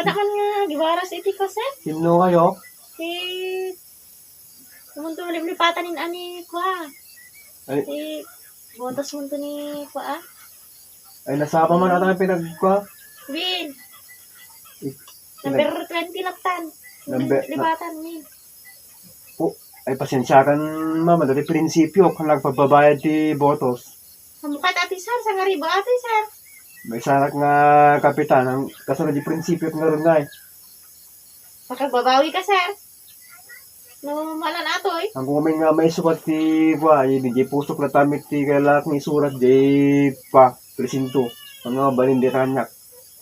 naman nga, gibaras iti ko, sir. Sino kayo? Kumunto malipatan ni ani ko, Ay, bontas mo to ni ko, ay nasapa man ata ang pinagkwa. Win. Number 20 laktan. Lipatan, Win. Ay pasensya kan mama, dati prinsipyo kung nagpababayad ti botos. Samukat ati, sir. Sa ngaribo ati, sir. May sarak nga kapitan, ang kasunod di prinsipyo kung naroon nga eh. Pagbabawi ka, sir. No, malan atoy. Ang kuming nga may sukat ti kwa, di pusok na tamit ti kailak ni surat di pa, presinto. Ang nga balin di kanyak.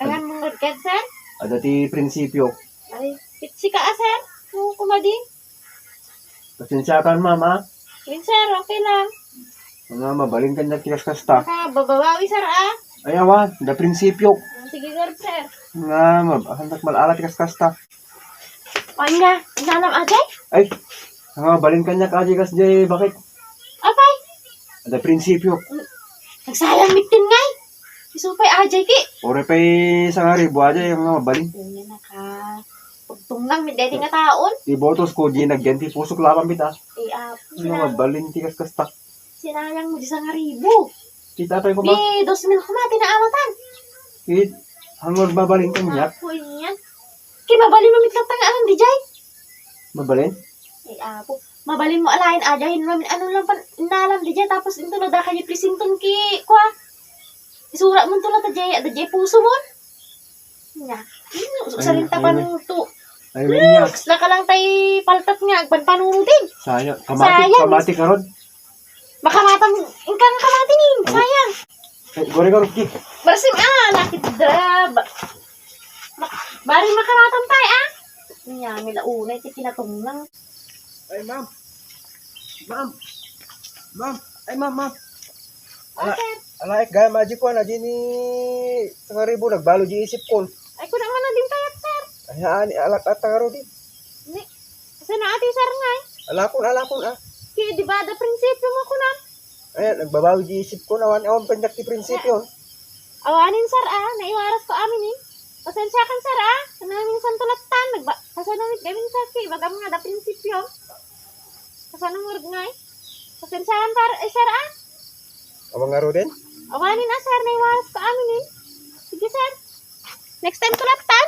Ayan mong good, sir. Ada ti prinsipyo. Ay, pitsi ka, sir. No, kumadi. Pasensya kan mama. Win, sir. Okay lang. Ang nga mabalin kanyak tikas kasta. Babawi, sir, Ay awan, da prinsipyo. Sige, good, sir. Nga mabahandak malaala tikas kasta. Ay nga, inalam ajay? Ay, nga balin kanyak aji kas jay bakit? Apay? Ada prinsipyo. Nagsayang mitin ngay. Isupay ajay ki. Ore pa'y sa nga ribo aja yung nga mabalin. Yan na ka. Pagtung lang, may dati nga taon. Di botos ko, di nagyan ti pusok lapang bita. Apo, Nga mabalin tikas kasta. sinayang mo di sa ngaribo. Kita tayo ko ba? Di, 2,000 kumati na amatan. Kit, hanggang babalin kanyak. Apo, yan. Mabali mo mitlang tangaan di jay. Mabalin? Apo, mabalin mo alayin ajahin namin ano lang pan inalam di jay tapos into na daka yung prisington ki kwa. Isura mo to na ta jay, ada jay puso mo. Nya. Salinta pa nung to. Ay, win niya. Sila ka lang tay paltat nga, agpan panunutin. Sayang. Sayang. Kamati ka ron. Makamatang, ingkang kamati ni, sayang. Ay, gore-gore, ki. Barasim, lakit drab. Bari makamatang tayo, Nya, milaunay, tinatong lang. Ay, ma'am. Ma'am. Ma'am. Ay, ma'am. Okay. Alaik, gaya magic ko na, di ni Tangaribo, nagbalo di isip ko. Ay, ko naman na din payat, sir. Ay, haan, alak at Tangaro di. Kasi na ati, sir, nga, Alakon, Kaya di ba, da prinsipyo mo ko na. Ayan, nagbabawi di isip ko na, awan panyak ti prinsipyo. Awanin, sir, naiwaras ko amin, Pasensya kan, sir, Kanaming santulatan, kasanamit gamin, sir, bagam nga, da prinsipyo. Kasanamurag nga, Pasensya kan, sir, Awang ngaro din? Awanin na, sir, naiwaras ko amin, Sige, sir. Next time tulatan.